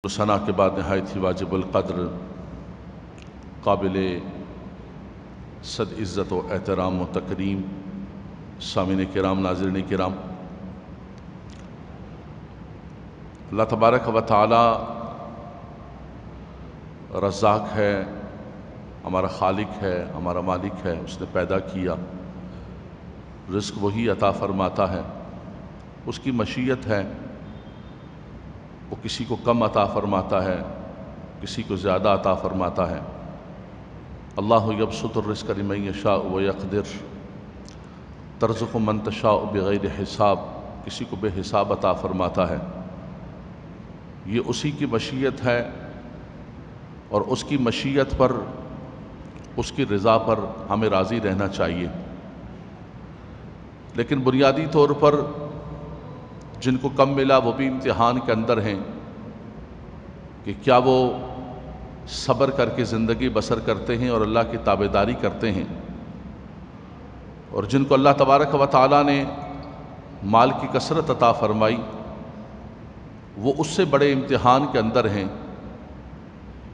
ثنا کے بعد نہایت ہی واجب القدر قابل صد عزت و احترام و تکریم سامعین کرام، ناظرین کرام، اللہ تبارک و تعالی رزاق ہے، ہمارا خالق ہے، ہمارا مالک ہے۔ اس نے پیدا کیا، رزق وہی عطا فرماتا ہے، اس کی مشیت ہے، وہ کسی کو کم عطا فرماتا ہے، کسی کو زیادہ عطا فرماتا ہے۔ اللہ یبسط الرزق لمن یشاء ویقدر، ترزق من تشاء بغیر حساب، کسی کو بے حساب عطا فرماتا ہے۔ یہ اسی کی مشیت ہے، اور اس کی مشیت پر، اس کی رضا پر ہمیں راضی رہنا چاہیے۔ لیکن بنیادی طور پر جن کو کم ملا وہ بھی امتحان کے اندر ہیں کہ کیا وہ صبر کر کے زندگی بسر کرتے ہیں اور اللہ کی تابعداری کرتے ہیں، اور جن کو اللہ تبارک و تعالیٰ نے مال کی کثرت عطا فرمائی وہ اس سے بڑے امتحان کے اندر ہیں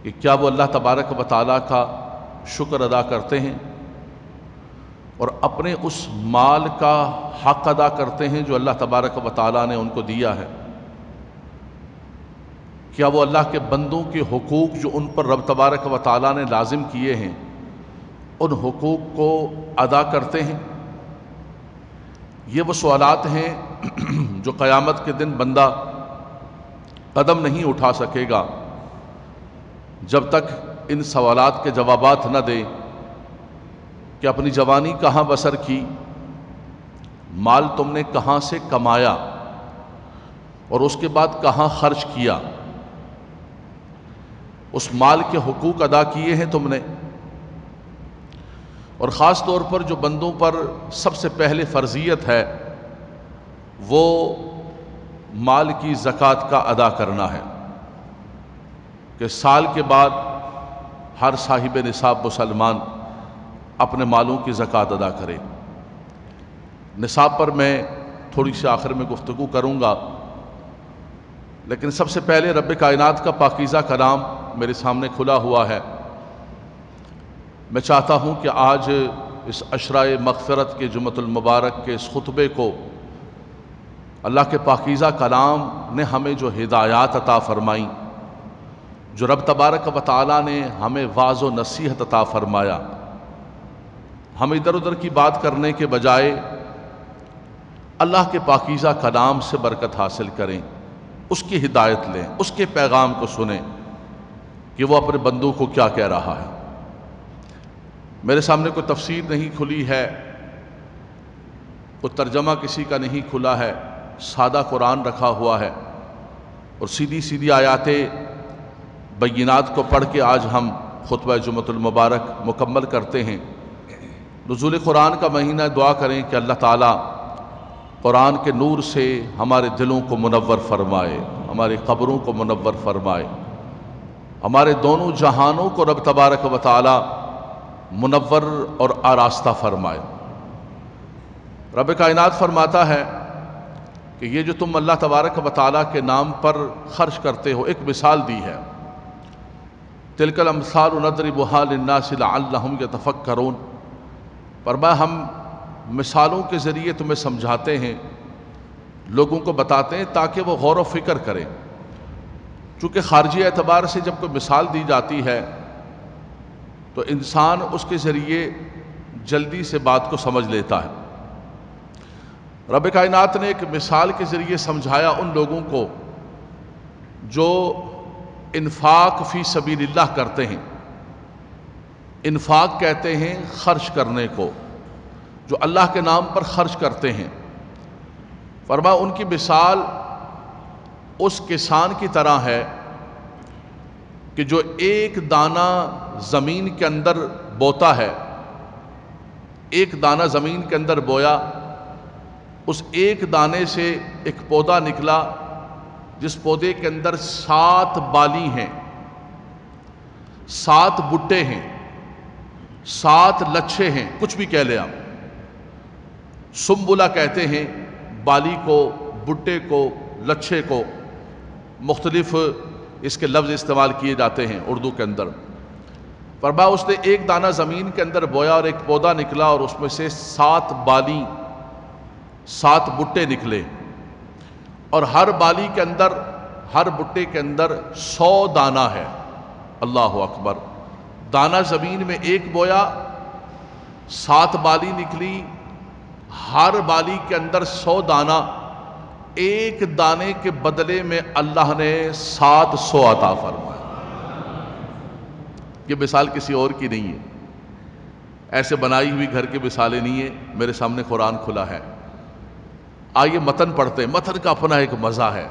کہ کیا وہ اللہ تبارک و تعالیٰ کا شکر ادا کرتے ہیں اور اپنے اس مال کا حق ادا کرتے ہیں جو اللہ تبارک و تعالیٰ نے ان کو دیا ہے۔ کیا وہ اللہ کے بندوں کے حقوق جو ان پر رب تبارک و تعالیٰ نے لازم کیے ہیں ان حقوق کو ادا کرتے ہیں؟ یہ وہ سوالات ہیں جو قیامت کے دن بندہ قدم نہیں اٹھا سکے گا جب تک ان سوالات کے جوابات نہ دے کہ اپنی جوانی کہاں بسر کی، مال تم نے کہاں سے کمایا اور اس کے بعد کہاں خرچ کیا، اس مال کے حقوق ادا کیے ہیں تم نے؟ اور خاص طور پر جو بندوں پر سب سے پہلے فرضیت ہے وہ مال کی زکوٰۃ کا ادا کرنا ہے کہ سال کے بعد ہر صاحب نصاب مسلمان اپنے مالوں کی زکوٰۃ ادا کرے۔ نصاب پر میں تھوڑی سی آخر میں گفتگو کروں گا، لیکن سب سے پہلے رب کائنات کا پاکیزہ کلام میرے سامنے کھلا ہوا ہے۔ میں چاہتا ہوں کہ آج اس عشرہ مغفرت کے جمعۃ المبارک کے اس خطبے کو اللہ کے پاکیزہ کلام نے ہمیں جو ہدایات عطا فرمائیں، جو رب تبارک و تعالیٰ نے ہمیں واعظ و نصیحت عطا فرمایا، ہم ادھر ادھر کی بات کرنے کے بجائے اللہ کے پاکیزہ کلام سے برکت حاصل کریں، اس کی ہدایت لیں، اس کے پیغام کو سنیں کہ وہ اپنے بندوں کو کیا کہہ رہا ہے۔ میرے سامنے کوئی تفسیر نہیں کھلی ہے، کوئی ترجمہ کسی کا نہیں کھلا ہے، سادہ قرآن رکھا ہوا ہے، اور سیدھی سیدھی آیات بینات کو پڑھ کے آج ہم خطبہ جمعۃ المبارک مکمل کرتے ہیں۔ نزول قرآن کا مہینہ، دعا کریں کہ اللہ تعالیٰ قرآن کے نور سے ہمارے دلوں کو منور فرمائے، ہماری قبروں کو منور فرمائے، ہمارے دونوں جہانوں کو رب تبارک و تعالیٰ منور اور آراستہ فرمائے۔ رب کائنات فرماتا ہے کہ یہ جو تم اللہ تبارک و تعالیٰ کے نام پر خرچ کرتے ہو، ایک مثال دی ہے، تلک الامثال نضربها للناس لعلهم يتفکرون، فرمایا ہم مثالوں کے ذریعے تمہیں سمجھاتے ہیں، لوگوں کو بتاتے ہیں تاکہ وہ غور و فکر کریں۔ چونکہ خارجی اعتبار سے جب کوئی مثال دی جاتی ہے تو انسان اس کے ذریعے جلدی سے بات کو سمجھ لیتا ہے۔ رب کائنات نے ایک مثال کے ذریعے سمجھایا ان لوگوں کو جو انفاق فی سبیل اللہ کرتے ہیں۔ انفاق کہتے ہیں خرچ کرنے کو، جو اللہ کے نام پر خرچ کرتے ہیں۔ فرمایا ان کی مثال اس کسان کی طرح ہے کہ جو ایک دانہ زمین کے اندر بوتا ہے، ایک دانہ زمین کے اندر بویا، اس ایک دانے سے ایک پودا نکلا جس پودے کے اندر 7 بالی ہیں، 7 بٹے ہیں، 7 لچھے ہیں، کچھ بھی کہہ لیں آپ۔ سنبلہ کہتے ہیں بالی کو، بٹے کو، لچھے کو، مختلف اس کے لفظ استعمال کیے جاتے ہیں اردو کے اندر۔ فرمایا اس نے ایک دانہ زمین کے اندر بویا اور ایک پودا نکلا اور اس میں سے 7 بالی 7 بٹے نکلے، اور ہر بالی کے اندر ہر بٹے کے اندر 100 دانہ ہے۔ اللہ اکبر! دانہ زمین میں ایک بویا، 7 بالی نکلی، ہر بالی کے اندر 100 دانہ، ایک دانے کے بدلے میں اللہ نے 700 عطا فرمایا۔ یہ مثال کسی اور کی نہیں ہے، ایسے بنائی ہوئی گھر کی مثالیں نہیں ہیں، میرے سامنے قرآن کھلا ہے۔ آئیے متن پڑھتے ہیں۔ متن کا اپنا ایک مزہ ہے،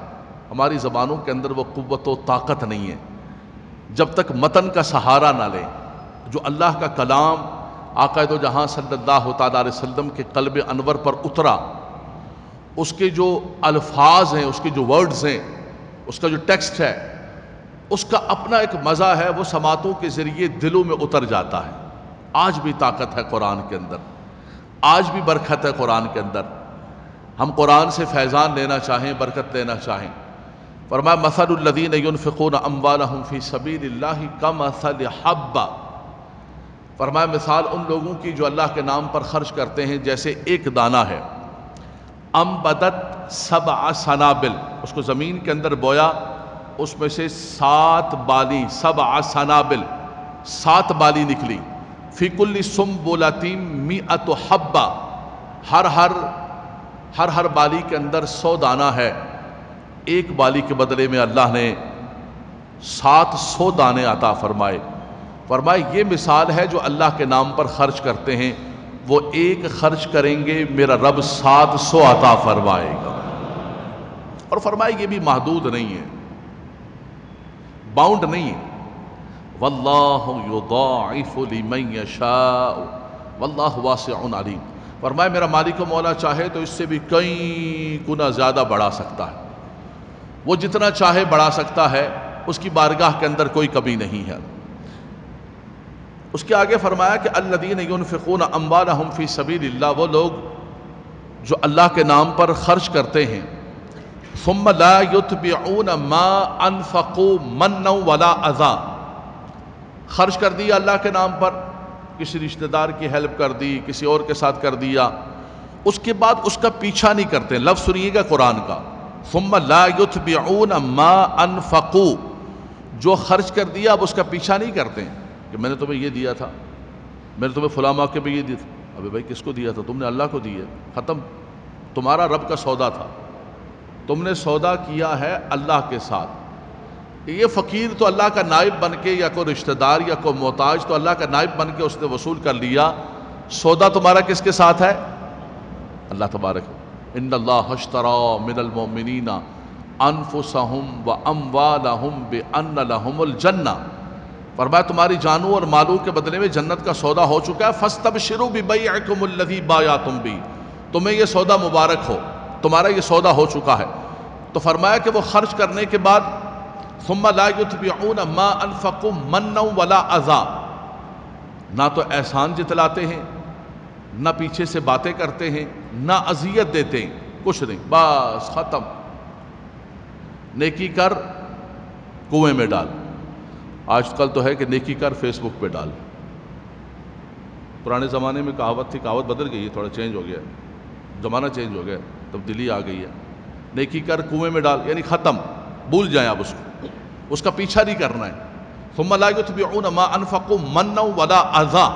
ہماری زبانوں کے اندر وہ قوت و طاقت نہیں ہے جب تک متن کا سہارا نہ لیں۔ جو اللہ کا کلام آقا دو جہاں صلی اللہ تعالیٰ علیہ وسلم کے قلب انور پر اترا، اس کے جو الفاظ ہیں، اس کے جو ورڈز ہیں، اس کا جو ٹیکسٹ ہے، اس کا اپنا ایک مزہ ہے، وہ سماعتوں کے ذریعے دلوں میں اتر جاتا ہے۔ آج بھی طاقت ہے قرآن کے اندر، آج بھی برکت ہے قرآن کے اندر۔ ہم قرآن سے فیضان لینا چاہیں، برکت لینا چاہیں۔ فرمایا مثل الذین ينفقون اموالهم فی سبیل اللہ کمثل حبہ، فرمایا مثال ان لوگوں کی جو اللہ کے نام پر خرچ کرتے ہیں جیسے ایک دانہ ہے، انبتت 7 سنابل، اس کو زمین کے اندر بویا، اس میں سے 7 بالی 7 سنابل 7 بالی نکلی، فی کل سنبلۃ 100 حبہ، ہر بالی کے اندر 100 دانہ ہے، ایک بالی کے بدلے میں اللہ نے 700 دانے عطا فرمائے۔ فرمائے یہ مثال ہے جو اللہ کے نام پر خرچ کرتے ہیں، وہ ایک خرچ کریں گے میرا رب 700 عطا فرمائے گا۔ اور فرمائے یہ بھی محدود نہیں ہے، باؤنڈ نہیں ہے۔ واللہ یضاعف لمن یشاء واللہ واسع علیم، فرمایا میرا مالک و مولا چاہے تو اس سے بھی کئی گنا زیادہ بڑھا سکتا ہے، وہ جتنا چاہے بڑھا سکتا ہے، اس کی بارگاہ کے اندر کوئی کمی نہیں ہے۔ اس کے آگے فرمایا کہ الذین ينفقون اموالهم فی سبیل اللہ، وہ لوگ جو اللہ کے نام پر خرچ کرتے ہیں، ثم لا يتبعون ما انفقوا منا ولا اذى، خرچ کر دیا اللہ کے نام پر، کسی رشتہ دار کی ہیلپ کر دی، کسی اور کے ساتھ کر دیا، اس کے بعد اس کا پیچھا نہیں کرتے۔ لفظ سنیے گا قرآن کا، ثم لا يتبعون ما انفقوا، جو خرچ کر دیا اب اس کا پیچھا نہیں کرتے کہ میں نے تمہیں یہ دیا تھا، میں نے تمہیں فلاں موقع پہ یہ دیا تھا۔ ابے بھائی کس کو دیا تھا؟ تم نے اللہ کو دیا، ختم، تمہارا رب کا سودا تھا، تم نے سودا کیا ہے اللہ کے ساتھ۔ یہ فقیر تو اللہ کا نائب بن کے، یا کوئی رشتہ دار یا کوئی محتاج تو اللہ کا نائب بن کے اس نے وصول کر لیا، سودا تمہارا کس کے ساتھ ہے؟ اللہ تبارک۔ ان اللہ اشتری من المؤمنین انفسهم واموالهم بان لهم الجنہ، فرمایا تمہاری جانوں اور مالوں کے بدلے میں جنت کا سودا ہو چکا ہے۔ فاستبشروا ببیعکم الذی بایعتم بہ، تمہیں یہ سودا مبارک ہو، تمہارا یہ سودا ہو چکا ہے۔ تو فرمایا کہ وہ خرچ کرنے کے بعد ثم لا يتبعون ما انفقوا منا ولا اذى، نہ تو احسان جتلاتے ہیں، نہ پیچھے سے باتیں کرتے ہیں، نہ اذیت دیتے ہیں، کچھ نہیں، بس ختم۔ نیکی کر کنویں میں ڈال، آج کل تو ہے کہ نیکی کر فیس بک پہ ڈال۔ پرانے زمانے میں کہاوت تھی، کہاوت بدل گئی ہے، تھوڑا چینج ہو گیا ہے، زمانہ چینج ہو گیا ہے، تبدیلی آ گئی ہے۔ نیکی کر کنویں میں ڈال یعنی ختم، بھول جائیں آپ اس کو، اس کا پیچھا نہیں کرنا ہے۔ ثم لا يتبعون ما انفقوا منا ولا اذى،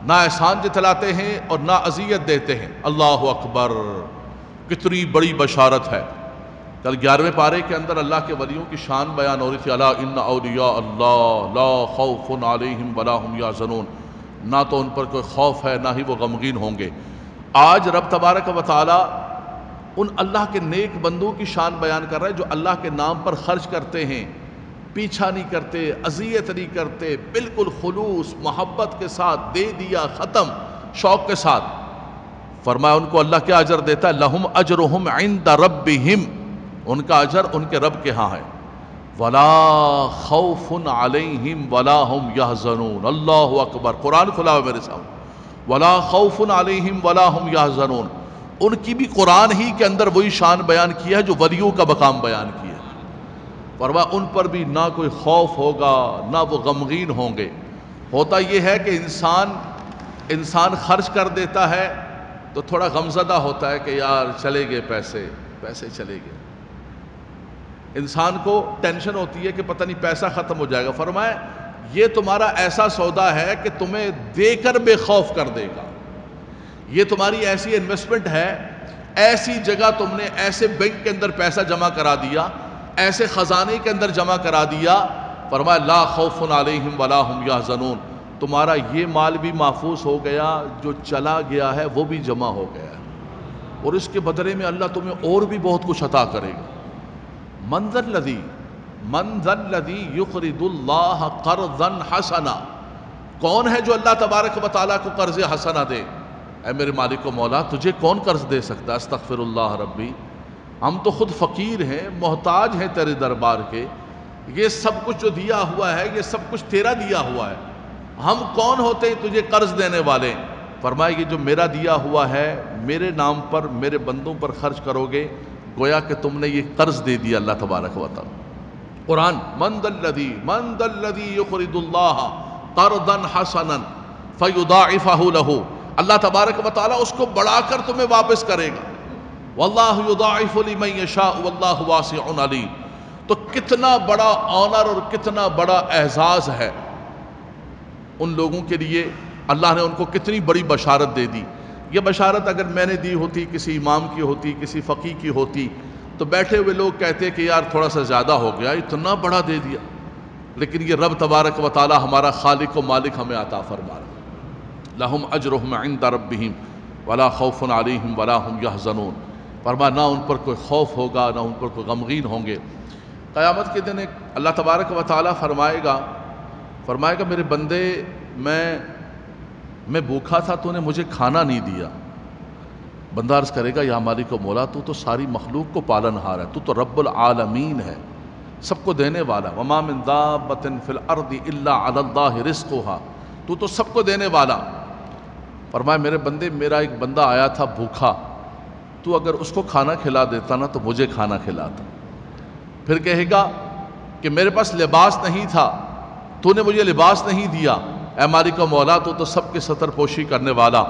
نہ احسان جتلاتے ہیں اور نہ اذیت دیتے ہیں۔ اللہ اکبر، کتنی بڑی بشارت ہے۔ کل 11ویں پارے کے اندر اللہ کے ولیوں کی شان بیان ہو رہی تھی، الا ان اولیاء اللہ لا خوف علیہم ولا هم یحزنون، نہ تو ان پر کوئی خوف ہے نہ ہی وہ غمگین ہوں گے۔ آج رب تبارک و تعالی ان اللہ کے نیک بندوں کی شان بیان کر رہا ہے جو اللہ کے نام پر خرچ کرتے ہیں، پیچھا نہیں کرتے، اذیت نہیں کرتے، بالکل خلوص محبت کے ساتھ دے دیا، ختم، شوق کے ساتھ۔ فرمایا ان کو اللہ کیا اجر دیتا ہے؟ لہم اجرہم عند ربہم، ان کا اجر ان کے رب کے ہاں ہے۔ ولا خوف علیہم ولا هم یحزنون، اللہ اکبر، قرآن کھلا ہوا میرے سامنے، ولا خوف علیہم ولا هم یحزنون، ان کی بھی قرآن ہی کے اندر وہی شان بیان کیا ہے جو ولیوں کا مقام بیان کیا ہے۔ فرمایا ان پر بھی نہ کوئی خوف ہوگا نہ وہ غمگین ہوں گے۔ ہوتا یہ ہے کہ انسان خرچ کر دیتا ہے تو تھوڑا غمزدہ ہوتا ہے کہ یار چلے گئے پیسے چلے گئے، انسان کو ٹینشن ہوتی ہے کہ پتہ نہیں پیسہ ختم ہو جائے گا۔ فرمایا یہ تمہارا ایسا سودا ہے کہ تمہیں دے کر بے خوف کر دے گا، یہ تمہاری ایسی انویسٹمنٹ ہے، ایسی جگہ تم نے ایسے بینک کے اندر پیسہ جمع کرا دیا، ایسے خزانے کے اندر جمع کرا دیا۔ فرمایا لا خوف علیہم ولا هم یحزنون، تمہارا یہ مال بھی محفوظ ہو گیا، جو چلا گیا ہے وہ بھی جمع ہو گیا ہے، اور اس کے بدلے میں اللہ تمہیں اور بھی بہت کچھ عطا کرے گا۔ من ذا الذی یقرض اللہ قرضا حسنا، کون ہے جو اللہ تبارک و تعالیٰ کو قرض حسنہ دے؟ اے میرے مالک و مولا تجھے کون قرض دے سکتا ہے؟ استغفر اللہ ربی، ہم تو خود فقیر ہیں، محتاج ہیں تیرے دربار کے، یہ سب کچھ جو دیا ہوا ہے یہ سب کچھ تیرا دیا ہوا ہے، ہم کون ہوتے ہیں تجھے قرض دینے والے؟ فرمایا یہ جو میرا دیا ہوا ہے میرے نام پر میرے بندوں پر خرچ کرو گے، گویا کہ تم نے یہ قرض دے دیا اللہ تبارک و تعالی۔ قرآن من ذا الذی یقرض اللہ قرضا حسنا فیضاعفہ لہ، اللہ تبارک و تعالی اس کو بڑھا کر تمہیں واپس کرے گا۔ واللہ یضاعف لمن یشاء واللہ واسع علیم، تو کتنا بڑا آنر اور کتنا بڑا اعزاز ہے ان لوگوں کے لیے، اللہ نے ان کو کتنی بڑی بشارت دے دی۔ یہ بشارت اگر میں نے دی ہوتی، کسی امام کی ہوتی، کسی فقیہ کی ہوتی، تو بیٹھے ہوئے لوگ کہتے کہ یار تھوڑا سا زیادہ ہو گیا، اتنا بڑا دے دیا، لیکن یہ رب تبارک و تعالی ہمارا خالق و مالک ہمیں عطا فرما رہا ہے۔ لہم اجرہم عند ربہم ولا خوف علیہم ولا ہم یحزنون، فرمایا نہ ان پر کوئی خوف ہوگا نہ ان پر کوئی غمگین ہوں گے۔ قیامت کے دن اللہ تبارک و تعالی فرمائے گا میرے بندے میں بھوکا تھا تو نے مجھے کھانا نہیں دیا۔ بندہ عرض کرے گا یا مالک و مولا تو تو ساری مخلوق کو پالن ہار ہے، تو تو رب العالمین ہے، سب کو دینے والا۔ وما من دابۃ فی الارض الا علی اللہ رزقها، تو سب کو دینے والا۔ فرمایا میرے بندے میرا ایک بندہ آیا تھا بھوکا، تو اگر اس کو کھانا کھلا دیتا نا تو مجھے کھانا کھلاتا۔ پھر کہے گا کہ میرے پاس لباس نہیں تھا، تو نے مجھے لباس نہیں دیا۔ اے مالک و مولا تو سب کے ستر پوشی کرنے والا،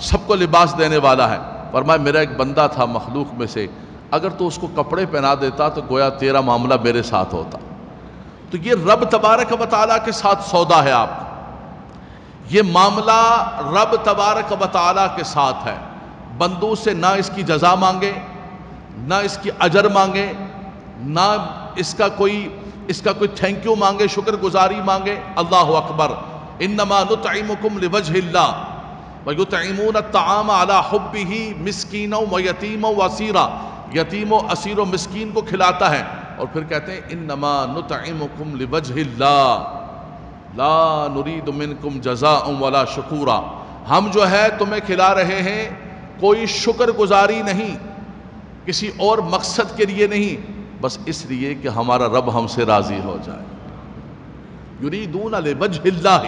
سب کو لباس دینے والا ہے۔ فرمایا میرا ایک بندہ تھا مخلوق میں سے، اگر تو اس کو کپڑے پہنا دیتا تو گویا تیرا معاملہ میرے ساتھ ہوتا۔ تو یہ رب تبارک و تعالیٰ کے ساتھ سودا ہے آپ کا، یہ معاملہ رب تبارک و تعالیٰ کے ساتھ ہے۔ بندوں سے نہ اس کی جزا مانگے، نہ اس کی اجر مانگے، نہ اس کا کوئی تھینک یو مانگے، شکر گزاری مانگے۔ اللہ اکبر، انما نطعمکم لوجہ اللہ ویطعمون الطعام علی حبہ مسکینا ویتیما واسیرا، یتیم و اسیر و مسکین کو کھلاتا ہے، اور پھر کہتے ہیں انما نطعمکم لوجہ اللہ لا نرید منکم جزاء ولا شکورا، ہم جو ہے تمہیں کھلا رہے ہیں کوئی شکر گزاری نہیں، کسی اور مقصد کے لیے نہیں، بس اس لیے کہ ہمارا رب ہم سے راضی ہو جائے۔ یریدون لوجہ اللہ،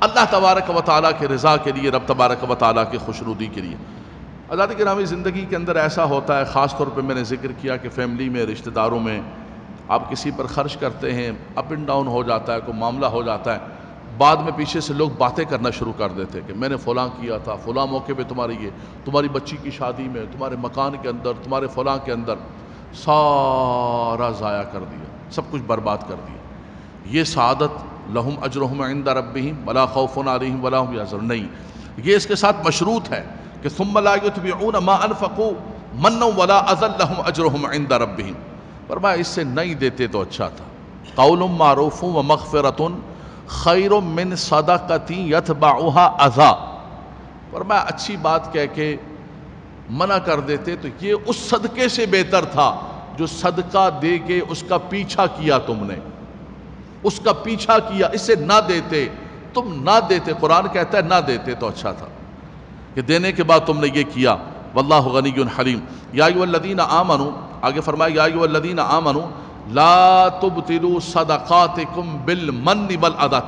اللہ تبارک و تعالیٰ کے رضا کے لیے، رب تبارک و تعالیٰ کی خوشنودی کے لیے۔ حضرات گرامی، زندگی کے اندر ایسا ہوتا ہے، خاص طور پہ میں نے ذکر کیا کہ فیملی میں، رشتہ داروں میں آپ کسی پر خرچ کرتے ہیں، اپ اینڈ ڈاؤن ہو جاتا ہے، کوئی معاملہ ہو جاتا ہے، بعد میں پیچھے سے لوگ باتیں کرنا شروع کر دیتے کہ میں نے فلاں کیا تھا، فلاں موقع پہ تمہاری بچی کی شادی میں، تمہارے مکان کے اندر، تمہارے فلاں کے اندر، سارا ضائع کر دیا، سب کچھ برباد کر دیا۔ یہ سعادت لہم اجرہم عند ربہم ولا خوف علیہم ولا هم یحزنون نہیں، یہ اس کے ساتھ مشروط ہے کہ ثم لا یتبعون ما انفقوا منا ولا اذى لهم اجرہم عند ربہم۔ فرمایا اس سے نہیں دیتے تو اچھا تھا۔ قول معروف ومغفرۃ خیر من صدقۃ یتبعها اذى، فرمایا اچھی بات کہہ کے منع کر دیتے تو یہ اس صدقے سے بہتر تھا جو صدقہ دے کے اس کا پیچھا کیا، تم نے اس کا پیچھا کیا، اسے نہ دیتے، تم نہ دیتے، قرآن کہتا ہے نہ دیتے تو اچھا تھا کہ دینے کے بعد تم نے یہ کیا۔ واللہ غنی حلیم۔ یا ایھا الذین آمنوا، آگے فرمایا یا ایھا الذین آمنوا لا تبطلوا صدقاتکم بالمن والاذی،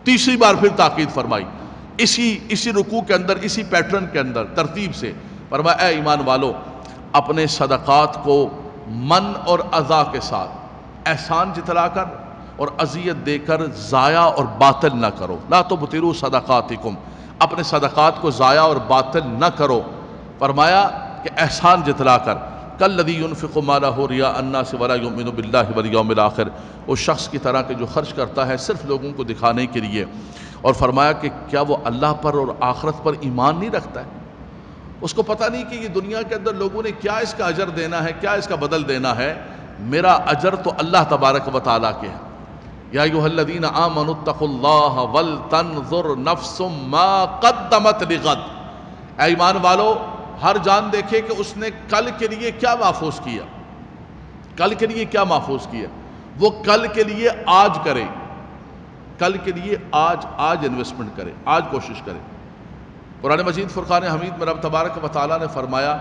تیسری بار پھر تاکید فرمائی، اسی رکوع کے اندر، اسی پیٹرن کے اندر، ترتیب سے فرمایا اے ایمان والو، اپنے صدقات کو من اور اذا کے ساتھ، احسان جتلا کر اور اذیت دے کر ضائع اور باطل نہ کرو۔ لا تبطلوا صدقاتکم، اپنے صدقات کو ضائع اور باطل نہ کرو۔ فرمایا کہ احسان جتلا کر، کالذی ينفق مالہ رئاء الناس ولا یؤمن باللہ والیوم الآخر، اس شخص کی طرح کہ جو خرچ کرتا ہے صرف لوگوں کو دکھانے کے لیے، اور فرمایا کہ کیا وہ اللہ پر اور آخرت پر ایمان نہیں رکھتا ہے؟ اس کو پتہ نہیں کہ یہ دنیا کے اندر لوگوں نے کیا اس کا اجر دینا ہے، کیا اس کا بدل دینا ہے۔ میرا اجر تو اللہ تبارک و تعالیٰ کے ہے۔ یا ایھا الذین آمنوا اتقوا اللہ ولتنظر نفس ما قدمت لغد، اے ایمان والو ہر جان دیکھے کہ اس نے کل کے لیے کیا محفوظ کیا، کل کے لیے کیا محفوظ کیا، وہ کل کے لیے آج کرے، کل کے لیے آج انویسٹمنٹ کرے، آج کوشش کرے۔ قرآن مجید فرقان حمید میں رب تبارک و تعالیٰ نے فرمایا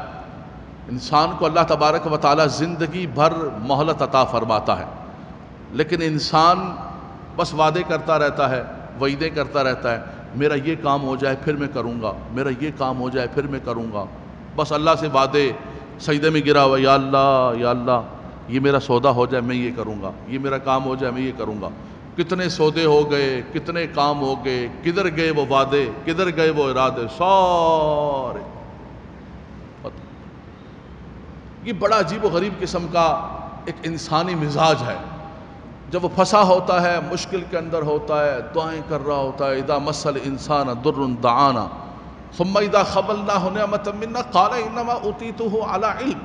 انسان کو اللہ تبارک و تعالیٰ زندگی بھر مہلت عطا فرماتا ہے، لیکن انسان بس وعدے کرتا رہتا ہے، وعیدیں کرتا رہتا ہے، میرا یہ کام ہو جائے پھر میں کروں گا، میرا یہ کام ہو جائے پھر میں کروں گا، بس اللہ سے وعدے، سجدے میں گرا ہوا، یا اللہ یہ میرا سودا ہو جائے میں یہ کروں گا، یہ میرا کام ہو جائے میں یہ کروں گا۔ کتنے سودے ہو گئے، کتنے کام ہو گئے، کدھر گئے وہ وعدے، کدھر گئے وہ ارادے، سارے۔ یہ بڑا عجیب و غریب قسم کا ایک انسانی مزاج ہے۔ جب وہ پھنسا ہوتا ہے، مشکل کے اندر ہوتا ہے، دعائیں کر رہا ہوتا ہے، اذا مس الانسان ضر دعانا ثم اذا خولناہ نعمۃ منا قال انما اوتیتہ علی علم،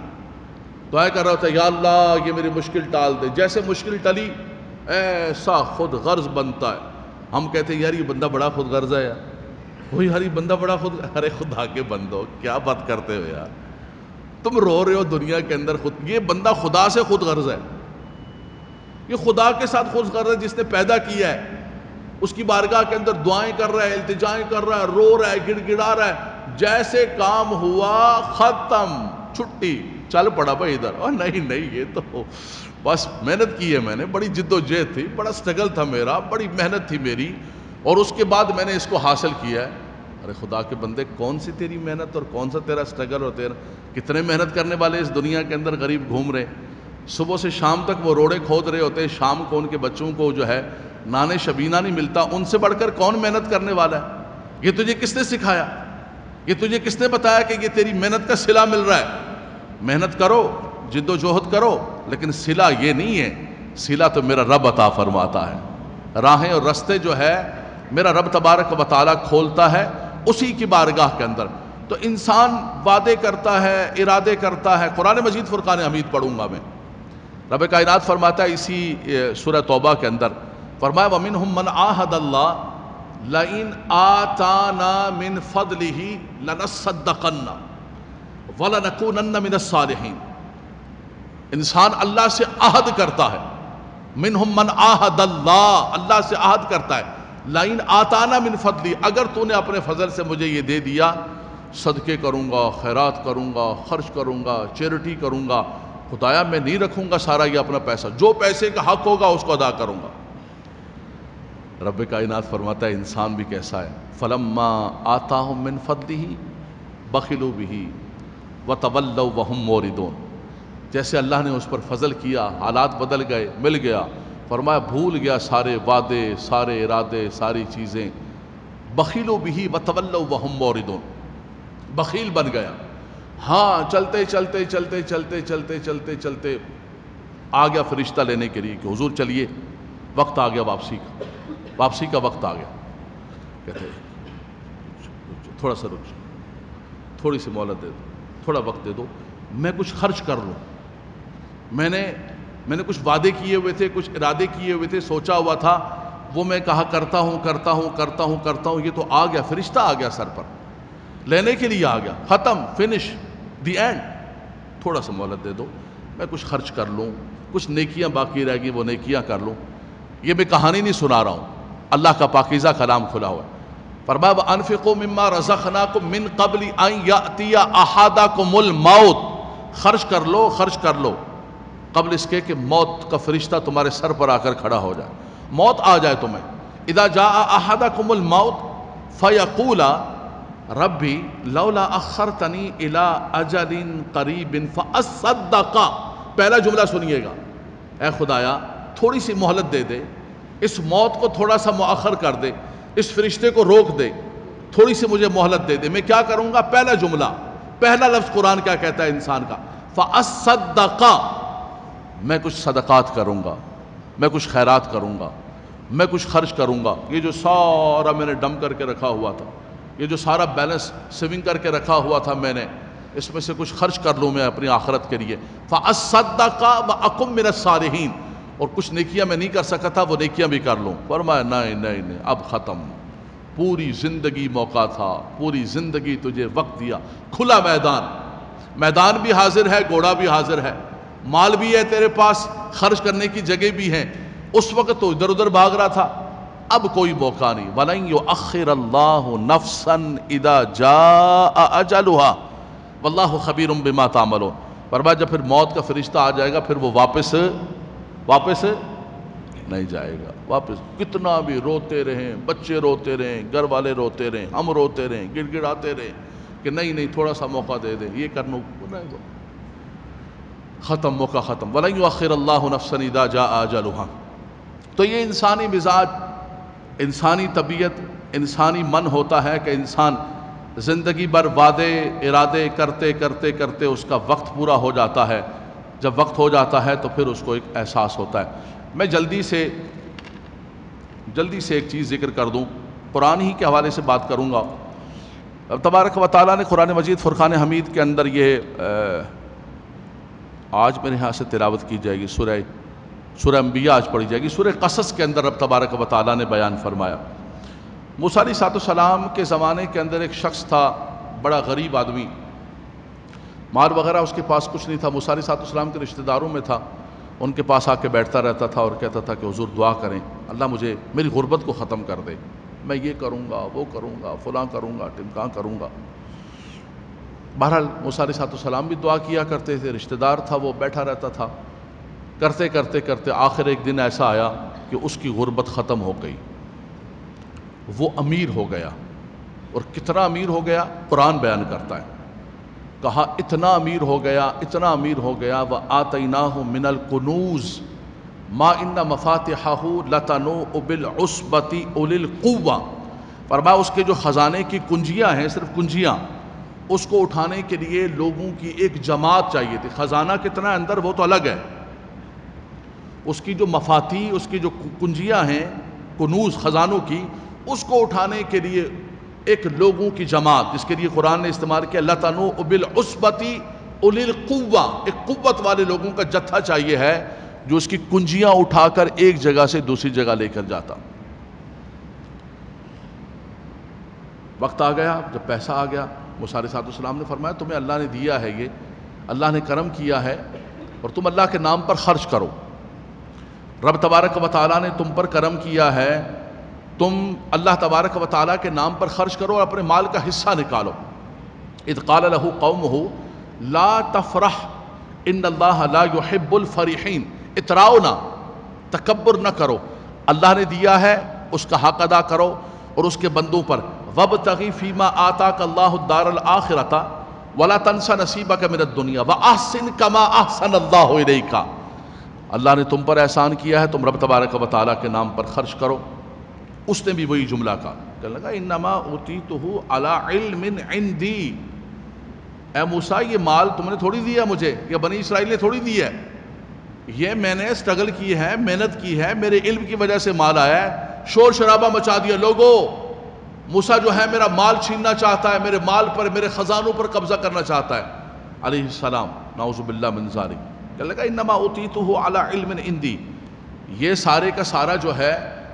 دعائیں کر رہا ہوتا ہے، یا اللہ یہ میری مشکل ٹال دے۔ جیسے مشکل ٹلی ایسا خود غرض بنتا ہے۔ ہم کہتے ہیں یار یہ بندہ بڑا خود غرض ہے یار، وہی یار یہ بندہ بڑا خود، ارے خدا کے بندو کیا بات کرتے ہو یار، تم رو رہے ہو دنیا کے اندر، خود یہ بندہ خدا سے خود غرض ہے، یہ خدا کے ساتھ خود غرض ہے جس نے پیدا کیا ہے، اس کی بارگاہ کے اندر دعائیں کر رہا ہے، التجائیں کر رہا ہے، رو رہا ہے، گڑ گڑا رہا ہے، جیسے کام ہوا ختم، چھٹی، چل پڑا بھائی ادھر، اور نہیں یہ تو بس محنت کی ہے، میں نے بڑی جد و جہد تھی، بڑا سٹرگل تھا میرا، بڑی محنت تھی میری، اور اس کے بعد میں نے اس کو حاصل کیا ہے۔ ارے خدا کے بندے کون سی تیری محنت اور کون سا تیرا سٹرگل اور تیرا، کتنے محنت کرنے والے اس دنیا کے اندر غریب گھوم رہے، صبح سے شام تک وہ روڑے کھود رہے ہوتے ہیں، شام کو ان کے بچوں کو جو ہے نانے شبینہ نہیں ملتا، ان سے بڑھ کر کون محنت کرنے والا ہے؟ یہ تجھے کس نے سکھایا؟ یہ تجھے کس نے بتایا کہ یہ تیری محنت کا صلہ مل رہا ہے؟ محنت کرو، جد و جہد کرو، لیکن صلہ یہ نہیں ہے، صلہ تو میرا رب عطا فرماتا ہے، راہیں اور رستے جو ہے میرا رب تبارک و تعالیٰ کھولتا ہے اسی کی بارگاہ کے اندر۔ تو انسان وعدے کرتا ہے، ارادے کرتا ہے۔ قرآن مجید فرقان حمید پڑھوں گا میں، رب کائنات فرماتا ہے اسی سورہ توبہ کے اندر، فرمایا وَمِنْهُمْ مَنْ عَاهَدَ اللَّهَ لَئِنْ آتَانَا مِنْ فَضْلِهِ لَنَصَّدَّقَنَّ وَلَنَكُونَنَّ مِنَ الصَّالِحِينَ، انسان اللہ سے عہد کرتا ہے، مِنْهُمْ مَنْ عَاهَدَ اللَّهَ، اللہ سے عہد کرتا ہے، لَئِنْ آتَانَا مِنْ فَضْلِهِ، اگر تو نے اپنے فضل سے مجھے یہ دے دیا، صدقے کروں گا، خیرات کروں گا، خرچ کروں گا، چیریٹی کروں گا، خدایا میں نہیں رکھوں گا سارا یہ اپنا پیسہ، جو پیسے کا حق ہوگا اس کو ادا کروں گا۔ رب کائنات فرماتا ہے انسان بھی کیسا ہے، فَلَمَّا آتَاهُم مِّن فَضْلِهِ بَخِلُوا بِهِ وَتَوَلَّوْا وَهُمْ مُعْرِضُونَ، جیسے اللہ نے اس پر فضل کیا، حالات بدل گئے، مل گیا، فرمایا بھول گیا سارے وعدے، سارے ارادے، ساری چیزیں، بَخِلُوا بِهِ وَتَوَلَّوْا وَهُمْ مُعْرِضُونَ، بخیل بن گیا۔ ہاں چلتے چلتے چلتے چلتے چلتے چلتے چلتے آ گیا فرشتہ لینے کے لیے کہ حضور چلیے، وقت آ گیا واپسی کا وقت آ گیا۔ کہتے تھوڑا سا رک، تھوڑی سی مہلت دے دو، تھوڑا وقت دے دو، میں کچھ خرچ کر لوں، میں نے کچھ وعدے کیے ہوئے تھے، کچھ ارادے کیے ہوئے تھے، سوچا ہوا تھا، وہ میں کہا کرتا ہوں، یہ تو آ گیا، فرشتہ آ گیا سر پر لینے کے لیے، آ گیا، ختم، فنش، دی اینڈ، تھوڑا سا مہلت دے دو، میں کچھ خرچ کر لوں، کچھ نیکیاں باقی رہ گی وہ نیکیاں کر لوں۔ یہ میں کہانی نہیں سنا رہا ہوں، اللہ کا پاکیزہ کلام کھلا ہوا ہے۔ فرمایا وَأَنفِقُوا مِمَّا رَزَقْنَاكُم مِّن قَبْلِ أَن يَأْتِيَ أَحَدَكُمُ الْمَوْتُ، خرچ کر لو قبل اس کے کہ موت کا فرشتہ تمہارے سر پر آ کر کھڑا ہو جائے، موت آ جائے تمہیں۔ اذا جاء احدکم الموت فیقول ربی لولا اخرتنی الى اجل قریب فاصدق، پہلا جملہ سنیے گا، اے خدایا تھوڑی سی مہلت دے دے، اس موت کو تھوڑا سا مؤخر کر دے، اس فرشتے کو روک دے، تھوڑی سی مجھے مہلت دے دے، میں کیا کروں گا؟ پہلا جملہ، پہلا لفظ قرآن کیا کہتا ہے انسان کا؟ فَأَصَّدَّقَ، میں کچھ صدقات کروں گا، میں کچھ خیرات کروں گا، میں کچھ خرچ کروں گا، یہ جو سارا میں نے ڈم کر کے رکھا ہوا تھا، یہ جو سارا بیلنس سیونگ کر کے رکھا ہوا تھا میں نے، اس میں سے کچھ خرچ کر لوں میں اپنی آخرت کے لیے۔ فَأَصَّدَّقَ وَأَكُن مِّنَ الصَّالِحِينَ، اور کچھ نیکیاں میں نہیں کر سکا تھا وہ نیکیاں بھی کر لوں۔ فرمایا نہیں، اب ختم، پوری زندگی موقع تھا، پوری زندگی تجھے وقت دیا، کھلا میدان، میدان بھی حاضر ہے، گھوڑا بھی حاضر ہے، مال بھی ہے تیرے پاس، خرچ کرنے کی جگہ بھی ہے، اس وقت تو ادھر ادھر بھاگ رہا تھا، اب کوئی موقع نہیں۔ وَلَن يُؤَخِّرَ اللَّهُ نَفْسًا إِذَا جَاءَ أَجَلُهَا وَاللَّهُ خَبِيرٌ بِمَا تَعْمَلُونَ۔ فرمایا جب پھر موت کا فرشتہ آ جائے گا پھر وہ واپس نہیں جائے گا، واپس کتنا بھی روتے رہیں، بچے روتے رہیں، گھر والے روتے رہیں، ہم روتے رہیں، گڑ گڑاتے رہیں کہ نہیں تھوڑا سا موقع دے دیں، یہ کرنا نہیں، ختم، موقع ختم۔ وَلَن يُؤَخِّرَ اللَّهُ نَفْسًا إِذَا جَاءَ أَجَلُهَا۔ تو یہ انسانی مزاج، انسانی طبیعت، انسانی من ہوتا ہے کہ انسان زندگی بھر وعدے ارادے کرتے کرتے کرتے اس کا وقت پورا ہو جاتا ہے، جب وقت ہو جاتا ہے تو پھر اس کو ایک احساس ہوتا ہے۔ میں جلدی سے ایک چیز ذکر کر دوں، قرآن ہی کے حوالے سے بات کروں گا۔ تبارک و تعالیٰ نے قرآن مجید فرقان حمید کے اندر یہ آج میرے یہاں سے تلاوت کی جائے گی، سورہ انبیاء آج پڑھی جائے گی، سورہ قصص کے اندر رب تبارک و تعالیٰ نے بیان فرمایا۔ موسیٰ علیہ السلام کے زمانے کے اندر ایک شخص تھا، بڑا غریب آدمی، مال وغیرہ اس کے پاس کچھ نہیں تھا، موسیٰ علیہ السلام کے رشتہ داروں میں تھا، ان کے پاس آ کے بیٹھتا رہتا تھا اور کہتا تھا کہ حضور دعا کریں، اللہ مجھے میری غربت کو ختم کر دے، میں یہ کروں گا، وہ کروں گا، فلاں کروں گا، ٹمکاں کروں گا۔ بہرحال موسیٰ علیہ السلام بھی دعا کیا کرتے تھے، رشتہ دار تھا وہ بیٹھا رہتا تھا، کرتے کرتے کرتے آخر ایک دن ایسا آیا کہ اس کی غربت ختم ہو گئی، وہ امیر ہو گیا، اور کتنا امیر ہو گیا قرآن بیان کرتا ہے، کہا اتنا امیر ہو گیا، اتنا امیر ہو گیا، وَآتَيْنَاهُ مِنَ الْكُنُوزِ مَا إِنَّ مَفَاتِحَهُ لَتَنُوءُ بِالْعُصْبَةِ أُولِي الْقُوَّةِ۔ فرمایا اس کے جو خزانے کی کنجیاں ہیں، صرف کنجیاں، اس کو اٹھانے کے لیے لوگوں کی ایک جماعت چاہیے تھی۔ خزانہ کتنا اندر وہ تو الگ ہے، اس کی جو مفاتیح، اس کی جو کنجیاں ہیں، کنوز خزانوں کی، اس کو اٹھانے کے لیے ایک لوگوں کی جماعت، جس کے لیے قرآن نے استعمال کیا لَتَنُوءُ بِالْعُصْبَةِ أُولِي الْقُوَّةِ، ایک قوت والے لوگوں کا جتھا چاہیے ہے جو اس کی کنجیاں اٹھا کر ایک جگہ سے دوسری جگہ لے کر جاتا۔ وقت آ گیا، جب پیسہ آ گیا، موسیٰ علیہ السلام نے فرمایا تمہیں اللہ نے دیا ہے، یہ اللہ نے کرم کیا ہے اور تم اللہ کے نام پر خرچ کرو، رب تبارک و تعالیٰ نے تم پر کرم کیا ہے، تم اللہ تبارک و تعالیٰ کے نام پر خرچ کرو اور اپنے مال کا حصہ نکالو۔ اذ قال له قومه لا تفرح ان اللہ لا يحب الفرحین، اتراؤ نہ، تکبر نہ کرو، اللہ نے دیا ہے اس کا حق ادا کرو اور اس کے بندوں پر وابتغی فیما آتاک اللہ الدار الآخرۃ ولا تنس نصیبک من الدنیا واحسن کما احسن اللہ الیک، اللہ نے تم پر احسان کیا ہے، تم رب تبارک و تعالیٰ کے نام پر خرچ کرو۔ اس نے بھی وہی جملہ کہا، کہنے لگا انما اوتیتہ علی علم عندی، اے موسیٰ یہ مال تم نے تھوڑی دیا مجھے، یا بنی اسرائیل نے تھوڑی دی ہے، یہ میں نے سٹرگل کی ہے، محنت کی ہے، میرے علم کی وجہ سے مال آیا ہے، شور شرابہ مچا دیا لوگوں، موسیٰ جو ہے میرا مال چھیننا چاہتا ہے، میرے مال پر، میرے خزانوں پر قبضہ کرنا چاہتا ہے علیہ السلام، نعوذ باللہ من ذالک۔ کہنے لگا انما اوتیتہ علی علم عندی، یہ سارے کا سارا جو ہے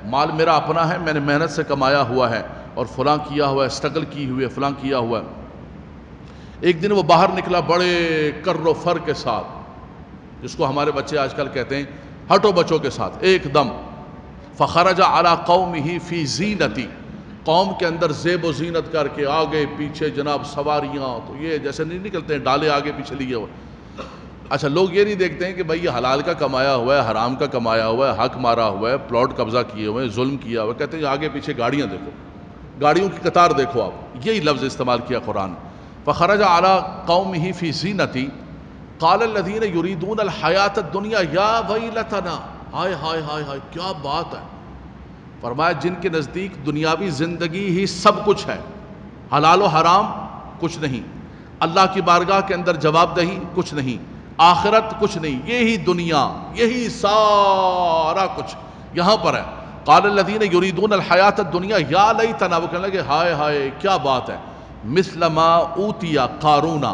مال میرا اپنا ہے، میں نے محنت سے کمایا ہوا ہے اور فلاں کیا ہوا ہے، سٹرگل کی ہوئی ہے، فلاں کیا ہوا ہے۔ ایک دن وہ باہر نکلا بڑے کر و فر کے ساتھ، جس کو ہمارے بچے آج کل کہتے ہیں ہٹو بچوں کے ساتھ، ایک دم فخرج علی قومہ فی زینتی، قوم کے اندر زیب و زینت کر کے آگے پیچھے جناب سواریاں، تو یہ جیسے نہیں نکلتے ہیں ڈالے آگے پیچھے لیے ہوئے۔ اچھا لوگ یہ نہیں دیکھتے ہیں کہ بھئی یہ حلال کا کمایا ہوا ہے، حرام کا کمایا ہوا ہے، حق مارا ہوا ہے، پلاٹ قبضہ کیے ہوئے ہیں، ظلم کیا ہوا ہے، کہتے ہیں آگے پیچھے گاڑیاں دیکھو، گاڑیوں کی قطار دیکھو آپ، یہی لفظ استعمال کیا قرآن۔ فخرج علی قومہ فی زینتی، قال الذین یریدون الحیات الدنیا یا ویلتنا، ہائے ہائے ہائے ہائے کیا بات ہے. فرمایا جن کے نزدیک دنیاوی زندگی ہی سب کچھ ہے، حلال و حرام کچھ نہیں، اللہ کی بارگاہ کے اندر جواب دہی کچھ نہیں، آخرت کچھ نہیں، یہی دنیا، یہی سارا کچھ یہاں پر ہے. قال الذین یریدون الحیات الدنیا یا لیتنا، وہ کہنے لگے ہائے ہائے کیا بات ہے. مثل ما اوتی قارون،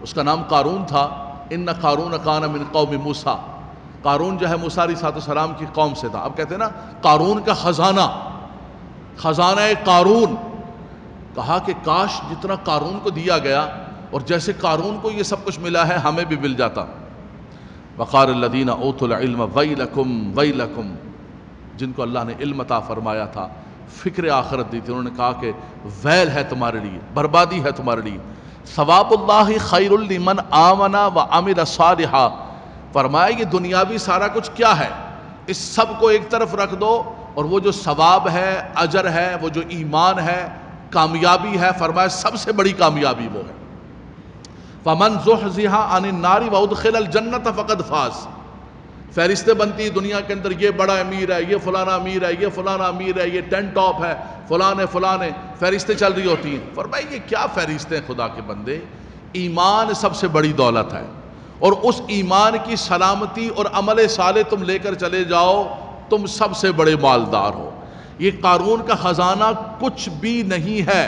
اس کا نام قارون تھا. ان قارون کان من قوم موسیٰ، قارون جو ہے موسیٰ علیہ السلام کی قوم سے تھا. اب کہتے ہیں نا قارون کا خزانہ، خزانہ قارون. کہا کہ کاش جتنا قارون کو دیا گیا اور جیسے قارون کو یہ سب کچھ ملا ہے ہمیں بھی مل جاتا. وقال الذین اوتوا العلم ویلکم ویلکم، جن کو اللہ نے علم عطا فرمایا تھا، فکر آخرت دی تھی، انہوں نے کہا کہ ویل ہے تمہارے لیے، بربادی ہے تمہارے لیے. ثواب اللہ خیر لمن آمن وعمل صالحا. فرمایا یہ دنیاوی سارا کچھ کیا ہے، اس سب کو ایک طرف رکھ دو، اور وہ جو ثواب ہے، اجر ہے، وہ جو ایمان ہے، کامیابی ہے، فرمایا سب سے بڑی کامیابی وہ ہے. فمن زحزح عن النار وادخل الجنۃ فقد فاز. فہرستیں بنتی دنیا کے اندر، یہ بڑا امیر ہے، یہ فلانا امیر ہے، یہ فلانا امیر ہے، یہ 10 ٹاپ ہے، فلانے فہرستیں چل رہی ہوتی ہیں. فرمایا یہ کیا فہرستیں خدا کے بندے، ایمان سب سے بڑی دولت ہے، اور اس ایمان کی سلامتی اور عمل صالح تم لے کر چلے جاؤ، تم سب سے بڑے مالدار ہو. یہ قارون کا خزانہ کچھ بھی نہیں ہے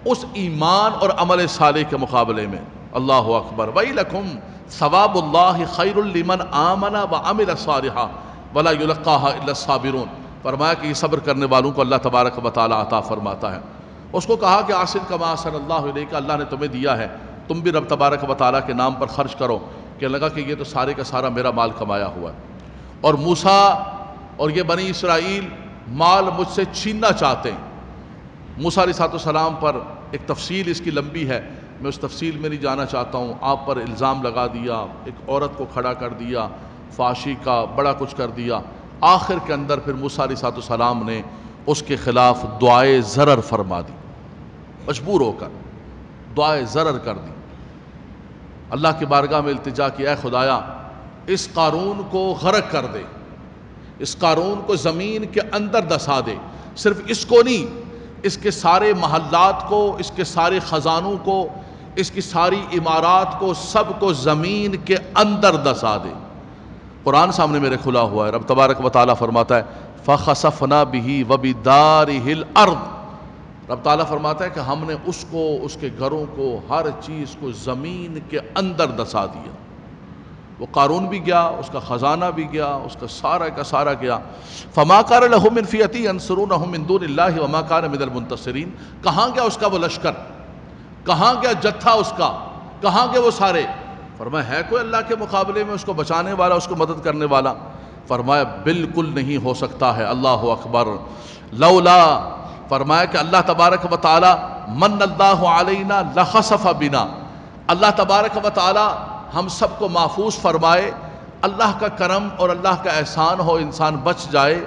اس ایمان اور عمل صالح کے مقابلے میں. اللہ اکبر. ویلکم ثواب اللہ خیر لمن آمن وعمل صالحا ولا یلقاها الا الصابرون. فرمایا کہ یہ صبر کرنے والوں کو اللہ تبارک و تعالی عطا فرماتا ہے. اس کو کہا کہ احسن کما احسن اللہ الیک، اللہ نے تمہیں دیا ہے، تم بھی رب تبارک و تعالی کے نام پر خرچ کرو. کہ لگا کہ یہ تو سارے کا سارا میرا مال کمایا ہوا ہے، اور موسیٰ اور یہ بنی اسرائیل مال مجھ سے چھیننا چاہتے ہیں. موسیٰ علیہ السلام پر ایک تفصیل اس کی لمبی ہے، میں اس تفصیل میں نہیں جانا چاہتا ہوں. آپ پر الزام لگا دیا، ایک عورت کو کھڑا کر دیا، فحاشی کا بڑا کچھ کر دیا. آخر کے اندر پھر موسیٰ علیہ السلام نے اس کے خلاف دعائے ضرر فرما دی، مجبور ہو کر دعائے ضرر کر دی. اللہ کی بارگاہ میں التجا کی، اے خدایا اس قارون کو غرق کر دے، اس قارون کو زمین کے اندر دسا دے. صرف اس کو نہیں، اس کے سارے محلات کو، اس کے سارے خزانوں کو، اس کی ساری عمارات کو، سب کو زمین کے اندر دسا دے. قرآن سامنے میرے کھلا ہوا ہے. رب تبارک و تعالیٰ فرماتا ہے فَخَسَفْنَا بِهِ وَبِدَارِهِ الْأَرْضِ. رب تعالیٰ فرماتا ہے کہ ہم نے اس کو، اس کے گھروں کو، ہر چیز کو زمین کے اندر دسا دیا. وہ قارون بھی گیا، اس کا خزانہ بھی گیا، اس کا سارا گیا. فَمَا كَانَ لَهُم مِّن فِئَةٍ يَنصُرُونَهُم مِّن دُونِ اللَّهِ وَمَا كَانَ مِنَ الْمُنتَصِرِينَ. کہاں گیا اس کا وہ لشکر، کہاں گیا جتھا اس کا، کہاں گئے وہ سارے؟ فرمایا ہے کوئی اللہ کے مقابلے میں اس کو بچانے والا، اس کو مدد کرنے والا؟ فرمایا بالکل نہیں ہو سکتا ہے. اللہ اکبر. لولا، فرمایا کہ اللہ تبارک و تعالی من اللہ علینا لخسف بنا، اللہ تبارک و تعالی ہم سب کو محفوظ فرمائے. اللہ کا کرم اور اللہ کا احسان ہو انسان بچ جائے،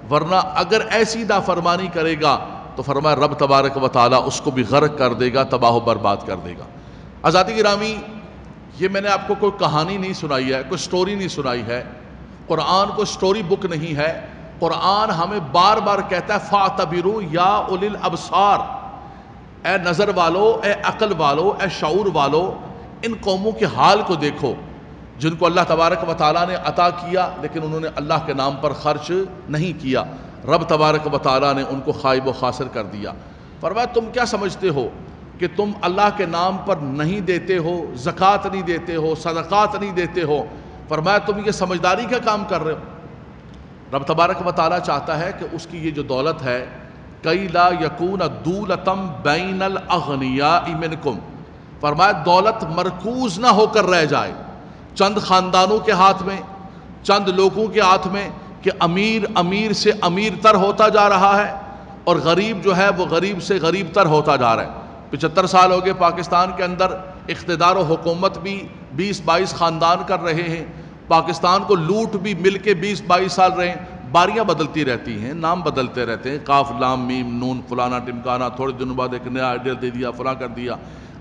ورنہ اگر ایسی نافرمانی کرے گا تو فرمایا رب تبارک و تعالی اس کو بھی غرق کر دے گا، تباہ و برباد کر دے گا. عزیزان گرامی، یہ میں نے آپ کو کوئی کہانی نہیں سنائی ہے، کوئی سٹوری نہیں سنائی ہے. قرآن کو سٹوری بک نہیں ہے. قرآن ہمیں بار بار کہتا ہے فَاعْتَبِرُوا یا اُولِي الْأَبْصَارِ، اے نظر والو، اے عقل والو، اے شعور والو، ان قوموں کے حال کو دیکھو جن کو اللہ تبارک و تعالیٰ نے عطا کیا لیکن انہوں نے اللہ کے نام پر خرچ نہیں کیا. رب تبارک و تعالیٰ نے ان کو خائب و خاسر کر دیا. فرمایا تم کیا سمجھتے ہو کہ تم اللہ کے نام پر نہیں دیتے ہو، زکوٰۃ نہیں دیتے ہو، صدقات نہیں دیتے ہو؟ فرمایا تم یہ سمجھداری کا کام کر رہے ہو. رب تبارک و تعالیٰ چاہتا ہے کہ اس کی یہ جو دولت ہے کئی لا یکون دولتم بین الاغنیاء منکم، فرمایا دولت مرکوز نہ ہو کر رہ جائے چند خاندانوں کے ہاتھ میں، چند لوگوں کے ہاتھ میں، کہ امیر سے امیر تر ہوتا جا رہا ہے اور غریب جو ہے وہ غریب سے غریب تر ہوتا جا رہا ہے. 75 سال ہو گئے پاکستان کے اندر اقتدار و حکومت بھی 20-22 خاندان کر رہے ہیں. پاکستان کو لوٹ بھی مل کے 20-22 سال رہے ہیں. باریاں بدلتی رہتی ہیں، نام بدلتے رہتے ہیں، قاف لام میم نون فلانا ٹمکانا، تھوڑے دنوں بعد ایک نیا آئیڈیل دے دیا، فلاں کر دیا.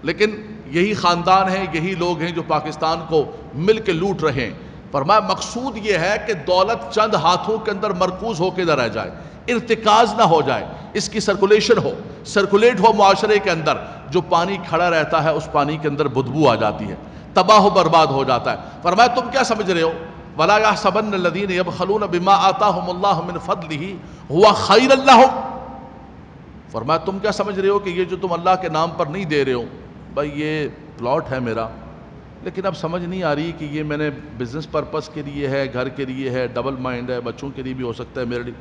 لیکن یہی خاندان ہیں، یہی لوگ ہیں جو پاکستان کو مل کے لوٹ رہے ہیں۔ فرمایا مقصود یہ ہے کہ دولت چند ہاتھوں کے اندر مرکوز ہو کے نہ رہ جائے، ارتکاز نہ ہو جائے، اس کی سرکولیشن ہو، سرکولیٹ ہو معاشرے کے اندر۔ جو پانی کھڑا رہتا ہے اس پانی کے اندر بدبو آ جاتی ہے، تباہ و برباد ہو جاتا ہے۔ فرمایا تم کیا سمجھ رہے ہو؟ وَلَا يَحْسَبَنَّ الَّذِينَ يَبْخَلُونَ بِمَا آتَاهُمُ اللَّهُ مِنْ فَضْلِهِ هُوَ خَيْرًا لَهُمْ۔ فرمایا تم کیا سمجھ رہے ہو کہ یہ جو تم اللہ کے نام پر نہیں دے رہے ہو، بھائی یہ پلاٹ ہے میرا، لیکن اب سمجھ نہیں آ رہی کہ یہ میں نے بزنس پرپس کے لیے ہے، گھر کے لیے ہے، ڈبل مائنڈ ہے، بچوں کے لیے بھی ہو سکتا ہے، میرے لیے۔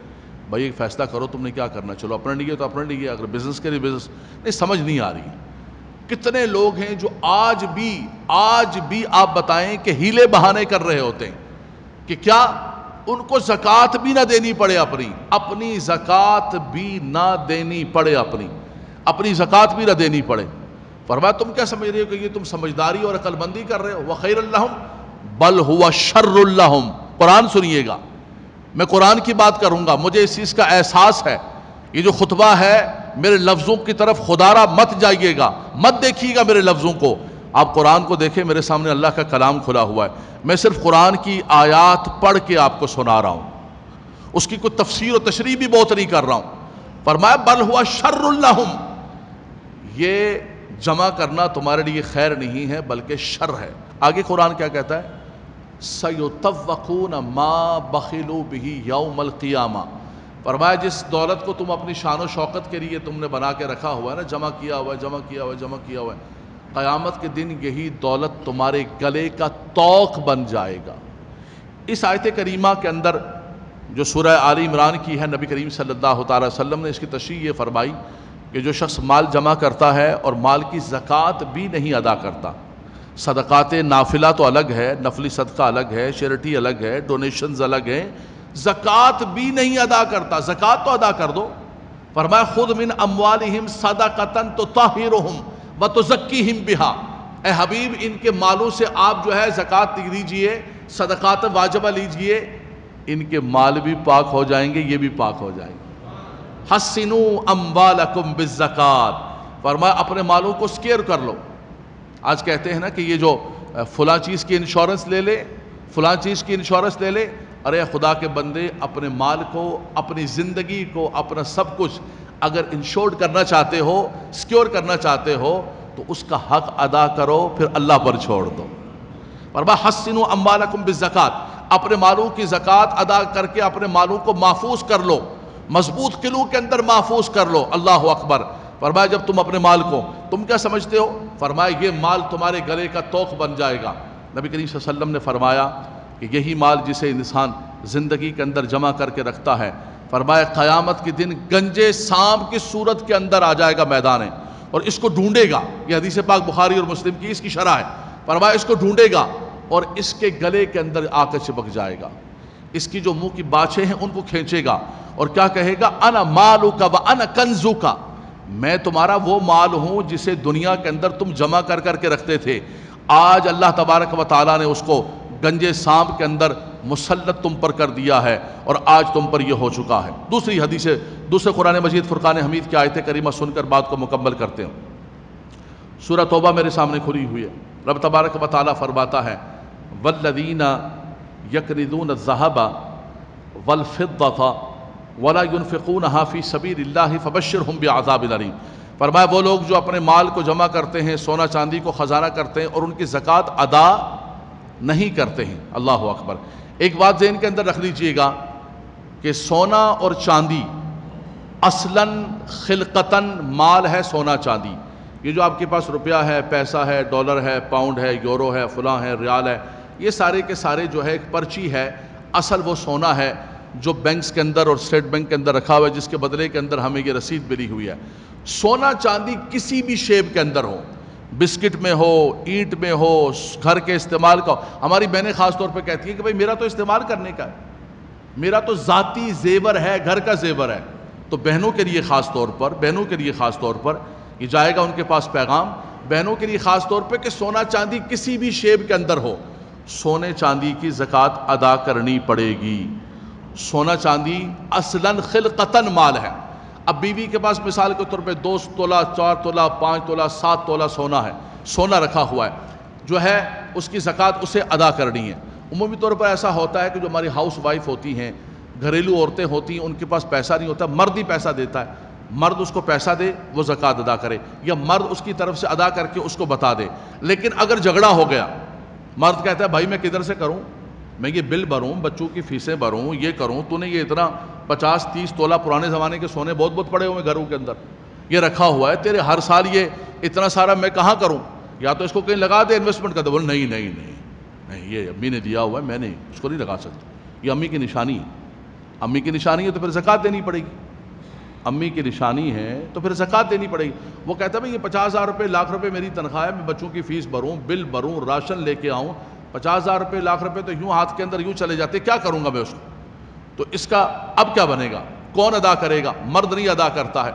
بھائی ایک فیصلہ کرو تم نے کیا کرنا، چلو اپنے لیے تو اپنے لیے، اگر بزنس کے لیے بزنس، نہیں سمجھ نہیں آ رہی۔ کتنے لوگ ہیں جو آج بھی آپ بتائیں کہ ہیلے بہانے کر رہے ہوتے ہیں کہ کیا ان کو زکوٰۃ بھی نہ دینی پڑے، اپنی زکوٰۃ بھی نہ دینی پڑے، اپنی زکوٰۃ بھی نہ دینی پڑے۔ فرمایا تم کیا سمجھ رہے ہو کہ یہ تم سمجھداری اور عقل مندی کر رہے ہو؟ وَخَيْرٌ لَّهُمْ بَلْ هُوَ شَرٌّ لَّهُمْ۔ قرآن سنیے گا، میں قرآن کی بات کروں گا، مجھے اس چیز کا احساس ہے۔ یہ جو خطبہ ہے میرے لفظوں کی طرف خدارہ مت جائیے گا، مت دیکھیے گا میرے لفظوں کو، آپ قرآن کو دیکھیں، میرے سامنے اللہ کا کلام کھلا ہوا ہے، میں صرف قرآن کی آیات پڑھ کے آپ کو سنا رہا ہوں، اس کی کوئی تفسیر و تشریح بھی بہت نہیں کر رہا ہوں۔ فرمایا بل ہوا شر لہم، یہ جمع کرنا تمہارے لیے خیر نہیں ہے بلکہ شر ہے۔ آگے قرآن کیا کہتا ہے؟ سَيُطَوَّقُونَ مَا بَخِلُوا بِهِ يَوْمَ الْقِيَامَةِ۔ فرمایا جس دولت کو تم اپنی شان و شوکت کے لیے تم نے بنا کے رکھا ہوا ہے نا، جمع کیا ہوا ہے، قیامت کے دن یہی دولت تمہارے گلے کا طوق بن جائے گا۔ اس آیت کریمہ کے اندر جو سورہ آل عمران کی ہے، نبی کریم صلی اللہ تعالی وسلم نے اس کی تشریح یہ فرمائی کہ جو شخص مال جمع کرتا ہے اور مال کی زکوٰۃ بھی نہیں ادا کرتا، صدقات نافلہ تو الگ ہے، نفلی صدقہ الگ ہے، چیریٹی الگ ہے، ڈونیشنز الگ ہیں، زکوٰۃ بھی نہیں ادا کرتا، زکوٰۃ تو ادا کر دو۔ فرمایا خذ من اموالہم صدقۃ تطہرہم وتزکیہم بہا، اے حبیب ان کے مالوں سے آپ جو ہے زکوٰۃ لیجئے، صدقات واجبہ لیجئے، ان کے مال بھی پاک ہو جائیں گے، یہ بھی پاک ہو جائیں گے۔ حسنوا اموالکم بالزکوٰۃ، فرمایا اپنے مالوں کو سکیئر کر لو۔ آج کہتے ہیں نا کہ یہ جو فلاں چیز کی انشورنس لے لے، فلاں چیز کی انشورنس لے لے، ارے خدا کے بندے اپنے مال کو، اپنی زندگی کو، اپنا سب کچھ اگر انشورڈ کرنا چاہتے ہو، سکیور کرنا چاہتے ہو تو اس کا حق ادا کرو، پھر اللہ پر چھوڑ دو۔ فرمایا حسنوا اموالکم بالزکوٰۃ، اپنے مالوں کی زکوٰۃ ادا کر کے اپنے مالوں کو محفوظ کر لو، مضبوط قلعوں کے اندر محفوظ کر لو۔ اللہ اکبر۔ فرمایا جب تم اپنے مال کو، تم کیا سمجھتے ہو؟ فرمایا یہ مال تمہارے گلے کا طوق بن جائے گا۔ نبی کریم صلی اللہ علیہ وسلم نے فرمایا کہ یہی مال جسے انسان زندگی کے اندر جمع کر کے رکھتا ہے، فرمایا قیامت کے دن گنجے سانپ کی صورت کے اندر آ جائے گا میدان ہے، اور اس کو ڈھونڈے گا۔ یہ حدیث پاک بخاری اور مسلم کی اس کی شرح ہے۔ فرمایا اس کو ڈھونڈے گا اور اس کے گلے کے اندر آ کر چپک جائے گا، اس کی جو منہ کی باچھیں ہیں ان کو کھینچے گا اور کیا کہے گا؟ انا مالک و انا کنزک، میں تمہارا وہ مال ہوں جسے دنیا کے اندر تم جمع کر کر کے رکھتے تھے، آج اللہ تبارک و تعالیٰ نے اس کو گنجے سانپ کے اندر مسلط تم پر کر دیا ہے اور آج تم پر یہ ہو چکا ہے۔ دوسری حدیث، دوسرے قرآن مجید فرقان حمید کی آیت کریمہ سن کر بات کو مکمل کرتے ہیں۔ سورہ توبہ میرے سامنے کھلی ہوئی ہے، رب تبارک و تعالیٰ فرماتا ہے والذین یکنزون الذہب والفضة ولا ينفقونها فی سبیل اللہ فبشرہم بعذاب الیم۔ فرمایا وہ لوگ جو اپنے مال کو جمع کرتے ہیں، سونا چاندی کو خزانہ کرتے ہیں اور ان کی زکوٰۃ ادا نہیں کرتے ہیں۔ اللہ اکبر۔ ایک بات ذہن کے اندر رکھ لیجئے گا کہ سونا اور چاندی اصلاً خلقتاً مال ہے، سونا چاندی، یہ جو آپ کے پاس روپیہ ہے، پیسہ ہے، ڈالر ہے، پاؤنڈ ہے، یورو ہے، فلاں ہے، ریال ہے، یہ سارے کے سارے جو ہے ایک پرچی ہے، اصل وہ سونا ہے جو بینکس کے اندر اور اسٹیٹ بینک کے اندر رکھا ہوا ہے، جس کے بدلے کے اندر ہمیں یہ رسید ملی ہوئی ہے۔ سونا چاندی کسی بھی شیپ کے اندر ہو، بسکٹ میں ہو، اینٹ میں ہو، گھر کے استعمال کا ہو۔ ہماری بہنیں خاص طور پہ کہتی ہیں کہ بھئی میرا تو استعمال کرنے کا ہے، میرا تو ذاتی زیور ہے، گھر کا زیور ہے۔ تو بہنوں کے لیے خاص طور پر یہ جائے گا ان کے پاس پیغام، بہنوں کے لیے خاص طور پہ کہ سونا چاندی کسی بھی شیپ کے اندر ہو، سونے چاندی کی زکوٰۃ ادا کرنی پڑے گی۔ سونا چاندی اصلاً خلقتاً مال ہے۔ اب بیوی کے پاس مثال کے طور پہ 2 تولہ، 4 تولہ، 5 تولہ، 7 تولہ سونا ہے، سونا رکھا ہوا ہے، جو ہے اس کی زکوٰۃ اسے ادا کرنی ہے۔ عمومی طور پر ایسا ہوتا ہے کہ جو ہماری ہاؤس وائف ہوتی ہیں، گھریلو عورتیں ہوتی ہیں، ان کے پاس پیسہ نہیں ہوتا، مرد ہی پیسہ دیتا ہے، مرد اس کو پیسہ دے، وہ زکوٰۃ ادا کرے، یا مرد اس کی طرف سے ادا کر کے اس کو بتا دے۔ لیکن اگر جھگڑا ہو گیا، مرد کہتا ہے بھائی میں کدھر سے کروں، میں یہ بل بھروں، بچوں کی فیسیں بھروں، یہ کروں، تو نے یہ اتنا 50-30 تولہ پرانے زمانے کے سونے بہت بہت پڑے ہوئے گھروں کے اندر یہ رکھا ہوا ہے، تیرے ہر سال یہ اتنا سارا میں کہاں کروں، یا تو اس کو کہیں لگا دے، انویسٹمنٹ کر دے۔ بول نہیں نہیں نہیں نہیں، یہ امی نے دیا ہوا ہے، میں نہیں اس کو نہیں لگا سکتا، یہ امی کی نشانی ہے، امی کی نشانی ہے تو پھر زکوٰۃ دینی پڑے گی، امی کی نشانی ہے تو پھر زکوٰۃ دینی پڑے گی۔ وہ کہتا ہے بھائی یہ 50,000 روپے، لاکھ روپے میری تنخواہ ہے، میں بچوں کی فیس بھروں، بل بھروں، راشن لے کے آؤں، 50,000 روپے، لاکھ روپے تو یوں ہاتھ کے اندر یوں چلے جاتے، کیا کروں گا میں اس کو؟ تو اس کا اب کیا بنے گا؟ کون ادا کرے گا؟ مرد نہیں ادا کرتا ہے۔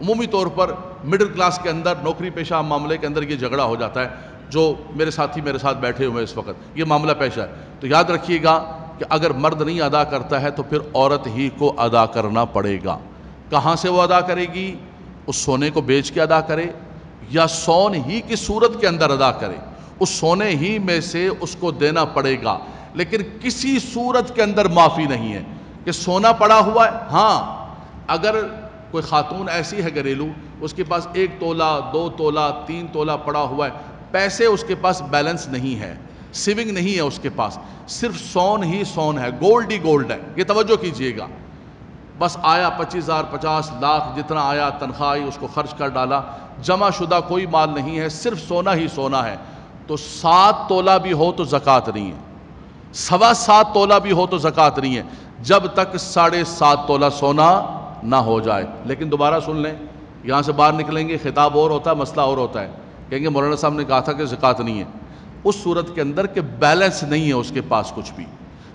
عمومی طور پر مڈل کلاس کے اندر، نوکری پیشہ معاملے کے اندر یہ جھگڑا ہو جاتا ہے، جو میرے ساتھی میرے ساتھ بیٹھے ہوئے اس وقت یہ معاملہ پیش ہے۔ تو یاد رکھیے گا کہ اگر مرد نہیں ادا کرتا ہے تو پھر عورت ہی کو ادا کرنا پڑے گا۔ کہاں سے وہ ادا کرے گی؟ اس سونے کو بیچ کے ادا کرے، یا سون ہی کی صورت کے اندر ادا کرے، اس سونے ہی میں سے اس کو دینا پڑے گا۔ لیکن کسی صورت کے اندر معافی نہیں ہے کہ سونا پڑا ہوا ہے۔ ہاں اگر کوئی خاتون ایسی ہے گھریلو، اس کے پاس 1 تولہ 2 تولہ 3 تولہ پڑا ہوا ہے، پیسے اس کے پاس بیلنس نہیں ہے، سیونگ نہیں ہے اس کے پاس، صرف سون ہی سون ہے، گولڈ ہی گولڈ ہے، یہ توجہ کیجئے گا، بس آیا 25,000 50 لاکھ جتنا آیا تنخواہ اس کو خرچ کر ڈالا، جمع شدہ کوئی مال نہیں ہے، صرف سونا ہی سونا ہے، تو 7 تولہ بھی ہو تو زکوٰۃ نہیں ہے، 7.25 تولہ بھی ہو تو زکوٰۃ نہیں ہے، جب تک 7.5 تولہ سونا نہ ہو جائے۔ لیکن دوبارہ سن لیں، یہاں سے باہر نکلیں گے خطاب اور ہوتا ہے، مسئلہ اور ہوتا ہے، کہیں گے مولانا صاحب نے کہا تھا کہ زکوٰۃ نہیں ہے۔ اس صورت کے اندر کہ بیلنس نہیں ہے اس کے پاس کچھ بھی،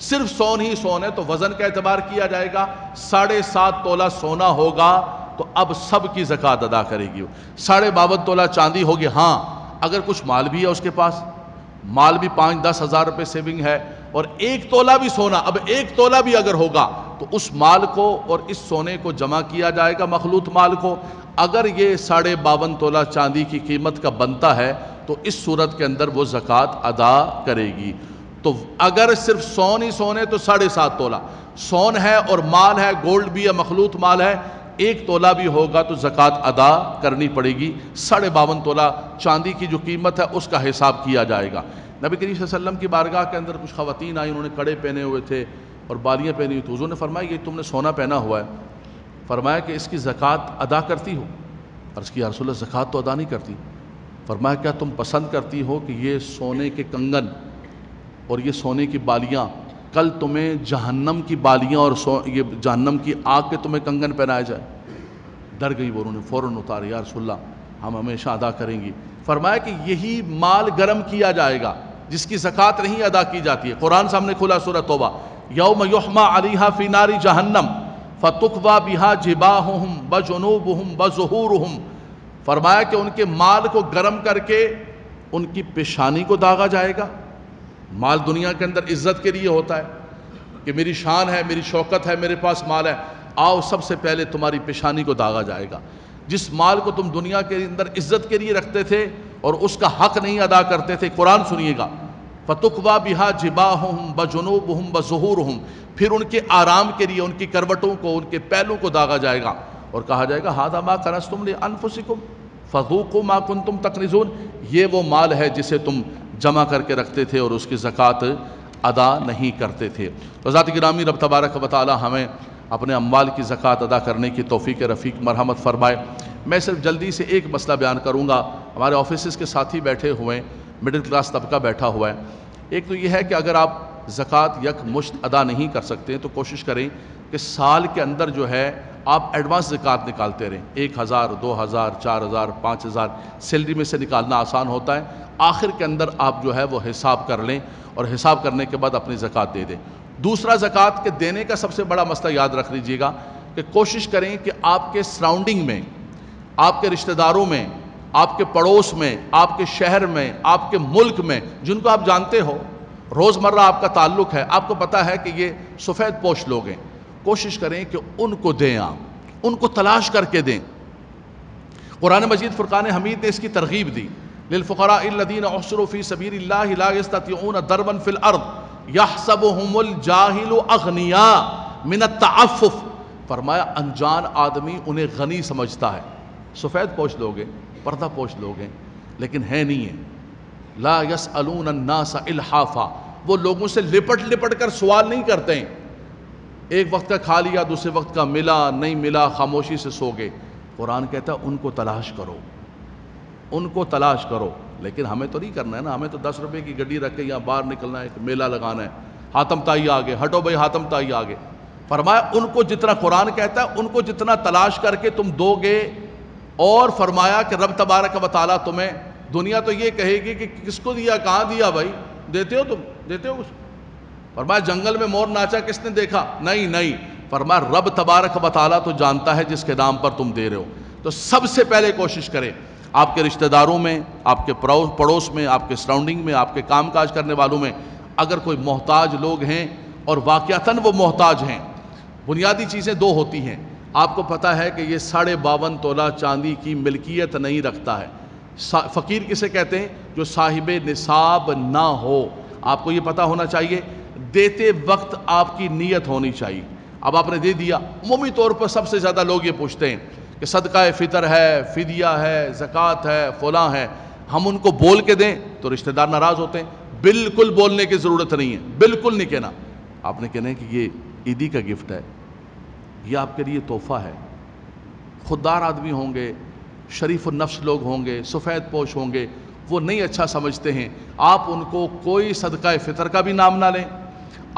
صرف سون ہی سون ہے، تو وزن کا اعتبار کیا جائے گا، 7.5 تولہ سونا ہوگا تو اب سب کی زکوٰۃ ادا کرے گی۔ 52.5 تولہ چاندی ہوگی، ہاں اگر کچھ مال بھی ہے اس کے پاس، مال بھی 5-10 ہزار روپے سیونگ ہے، اور 1 تولہ بھی سونا، اب 1 تولہ بھی اگر ہوگا تو اس مال کو اور اس سونے کو جمع کیا جائے گا، مخلوط مال کو۔ اگر یہ 52.5 تولہ چاندی کی قیمت کا بنتا ہے تو اس صورت کے اندر وہ زکوٰۃ ادا کرے گی۔ تو اگر صرف سون ہی سون ہے تو 7.5 تولہ سون ہے اور مال ہے، گولڈ بھی ہے، مخلوط مال ہے، 1 تولہ بھی ہوگا تو زکوٰۃ ادا کرنی پڑے گی۔ 52.5 تولہ چاندی کی جو قیمت ہے اس کا حساب کیا جائے گا۔ نبی کریم صلی اللہ علیہ وسلم کی بارگاہ کے اندر کچھ خواتین آئیں، انہوں نے کڑے پہنے ہوئے تھے اور بالیاں پہنی ہوئی تھی، حضور نے فرمایا یہ تم نے سونا پہنا ہوا ہے، فرمایا کہ اس کی زکوٰۃ ادا کرتی ہو؟ عرض کی یا رسول اللہ زکوٰۃ تو ادا نہیں کرتی۔ فرمایا کیا تم پسند کرتی ہو کہ یہ سونے کے کنگن اور یہ سونے کی بالیاں کل تمہیں جہنم کی بالیاں اور یہ جہنم کی آگ کے تمہیں کنگن پہنائے جائے؟ ڈر گئی وہ، انہوں نے فوراً اتارے، یا رسول اللہ ہم ہمیشہ ادا کریں گی۔ فرمایا کہ یہی مال گرم کیا جائے گا جس کی زکوٰۃ نہیں ادا کی جاتی ہے۔ قرآن سامنے کھلا سورہ توبہ، یوم یحمى علیہا فی نار جہنم فتقوی بہا جباہہم وجنوبہم وظہورہم، فرمایا کہ ان کے مال کو گرم کر کے ان کی پیشانی کو داغا جائے گا۔ مال دنیا کے اندر عزت کے لیے ہوتا ہے کہ میری شان ہے، میری شوکت ہے، میرے پاس مال ہے، آؤ سب سے پہلے تمہاری پیشانی کو داغا جائے گا۔ جس مال کو تم دنیا کے اندر عزت کے لیے رکھتے تھے اور اس کا حق نہیں ادا کرتے تھے، قرآن سنیے گا، فَتُقْوَى بِهَا جِبَاهُهُمْ وَجُنُوبُهُمْ وَظُهُورُهُمْ، پھر ان کے آرام کے لیے ان کی کروٹوں کو، ان کے پہلو کو داغا جائے گا اور کہا جائے گا هَذَا مَا كَنَزْتُمْ لِأَنفُسِكُمْ فَذُوقُوا مَا كُنْتُمْ تَكْنِزُونَ، یہ وہ مال ہے جسے تم جمع کر کے رکھتے تھے اور اس کی زکوٰۃ ادا نہیں کرتے تھے۔ تو ذات گرامی رب تبارک و تعالی ہمیں اپنے اموال کی زکوٰۃ ادا کرنے کی توفیق رفیق مرحمت فرمائے۔ میں صرف جلدی سے ایک مسئلہ بیان کروں گا، ہمارے آفیسز کے ساتھی بیٹھے ہوئے ہیں، مڈل کلاس طبقہ بیٹھا ہوا ہے۔ ایک تو یہ ہے کہ اگر آپ زکوٰۃ یک مشت ادا نہیں کر سکتے تو کوشش کریں کہ سال کے اندر جو ہے آپ ایڈوانس زکوٰۃ نکالتے رہیں، 1,000 2,000 4,000 5,000 سیلری میں سے نکالنا آسان ہوتا ہے، آخر کے اندر آپ جو ہے وہ حساب کر لیں اور حساب کرنے کے بعد اپنی زکوٰۃ دے دیں۔ دوسرا زکوٰۃ کے دینے کا سب سے بڑا مسئلہ یاد رکھ لیجئے گا کہ کوشش کریں کہ آپ کے سراؤنڈنگ میں، آپ کے رشتہ داروں میں، آپ کے پڑوس میں، آپ کے شہر میں، آپ کے ملک میں، جن کو آپ جانتے ہو، روزمرہ آپ کا تعلق ہے، آپ کو پتہ ہے کہ یہ سفید پوش لوگ ہیں، کوشش کریں کہ ان کو دیں، آپ ان کو تلاش کر کے دیں۔ قرآن مجید فرقان حمید نے اس کی ترغیب دی، للفقراء الذین احصروا فی سبیل اللہ لا یستطیعون ضربا فی الارض یحسبهم الجاہل اغنیاء من التعفف، فرمایا انجان آدمی انہیں غنی سمجھتا ہے، سفید پوش لوگ ہیں، پردہ پوش لوگ ہیں، لیکن ہے نہیں ہیں۔ لا یسألون الناس الحافا، وہ لوگوں سے لپٹ لپٹ کر سوال نہیں کرتے ہیں، ایک وقت کا کھا لیا، دوسرے وقت کا ملا نہیں ملا، خاموشی سے سو گئے۔ قرآن کہتا ہے ان کو تلاش کرو، ان کو تلاش کرو، لیکن ہمیں تو نہیں کرنا ہے نا، ہمیں تو 10 روپے کی گڈی رکھ کے یہاں باہر نکلنا ہے، ایک میلہ لگانا ہے، حاتم تائی آگے، ہٹو بھائی حاتم تائی آگے۔ فرمایا ان کو جتنا قرآن کہتا ہے ان کو جتنا تلاش کر کے تم دو گے، اور فرمایا کہ رب تبارک و تعالیٰ تمہیں، دنیا تو یہ کہے گی کہ کس کو دیا، کہاں دیا بھائی، دیتے ہو تم، دیتے ہو کچھ؟ فرمایا جنگل میں مور ناچا کس نے دیکھا؟ نہیں۔ فرمایا رب تبارک و تعالیٰ تو جانتا ہے جس کے نام پر تم دے رہے ہو۔ تو سب سے پہلے کوشش کریں آپ کے رشتہ داروں میں، آپ کے پڑوس میں، آپ کے سراؤنڈنگ میں، آپ کے کام کاج کرنے والوں میں اگر کوئی محتاج لوگ ہیں اور واقعتاً وہ محتاج ہیں، بنیادی چیزیں دو ہوتی ہیں۔ آپ کو پتہ ہے کہ یہ 52.5 تولہ چاندی کی ملکیت نہیں رکھتا ہے۔ فقیر کسے کہتے ہیں؟ جو صاحب نصاب نہ ہو۔ آپ کو یہ پتہ ہونا چاہیے، دیتے وقت آپ کی نیت ہونی چاہیے۔ اب آپ نے دے دیا، عمومی طور پر سب سے زیادہ لوگ یہ پوچھتے ہیں کہ صدقہ فطر ہے، فدیہ ہے، زکوٰۃ ہے، فلاں ہے، ہم ان کو بول کے دیں تو رشتہ دار ناراض ہوتے ہیں۔ بالکل بولنے کی ضرورت نہیں ہے، بالکل نہیں کہنا۔ آپ نے کہنا ہے کہ یہ عیدی کا گفٹ ہے، یہ آپ کے لیے تحفہ ہے۔ خوددار آدمی ہوں گے، شریف النفس لوگ ہوں گے، سفید پوش ہوں گے، وہ نہیں اچھا سمجھتے ہیں۔ آپ ان کو کوئی صدقہ فطر کا بھی نام نہ لیں،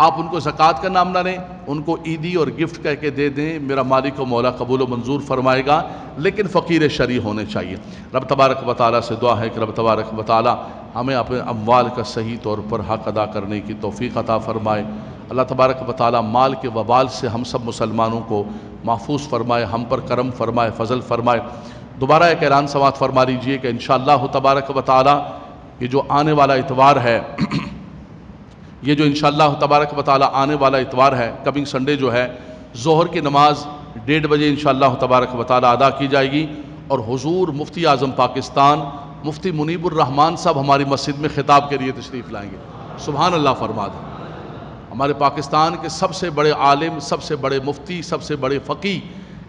آپ ان کو زکوٰۃ کا نام نہ لیں، ان کو عیدی اور گفٹ کہہ کے دے دیں، میرا مالک و مولا قبول و منظور فرمائے گا، لیکن فقیر شرعی ہونے چاہیے۔ رب تبارک و تعالیٰ سے دعا ہے کہ رب تبارک و تعالیٰ ہمیں اپنے اموال کا صحیح طور پر حق ادا کرنے کی توفیق عطا فرمائے۔ اللہ تبارک و تعالیٰ مال کے وبال سے ہم سب مسلمانوں کو محفوظ فرمائے، ہم پر کرم فرمائے، فضل فرمائے۔ دوبارہ ایک اعلان سماعت فرما لیجئے کہ انشاءاللہ تبارک و تعالیٰ یہ جو آنے والا اتوار ہے، یہ جو انشاءاللہ تبارک و تعالیٰ آنے والا اتوار ہے، کمنگ سنڈے جو ہے، ظہر کی نماز 1:30 بجے انشاءاللہ تبارک و تعالیٰ ادا کی جائے گی، اور حضور مفتی اعظم پاکستان مفتی منیب الرحمان صاحب ہماری مسجد میں خطاب کے لیے تشریف لائیں گے۔ سبحان اللہ فرما دیں۔ ہمارے پاکستان کے سب سے بڑے عالم، سب سے بڑے مفتی، سب سے بڑے فقی،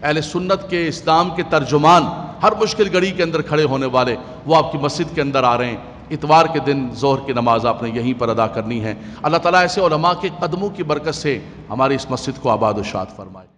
اہل سنت کے، اسلام کے ترجمان، ہر مشکل گھڑی کے اندر کھڑے ہونے والے، وہ آپ کی مسجد کے اندر آ رہے ہیں۔ اتوار کے دن ظہر کی نماز آپ نے یہیں پر ادا کرنی ہے۔ اللہ تعالیٰ ایسے علماء کے قدموں کی برکت سے ہماری اس مسجد کو آباد و شاد فرمائے۔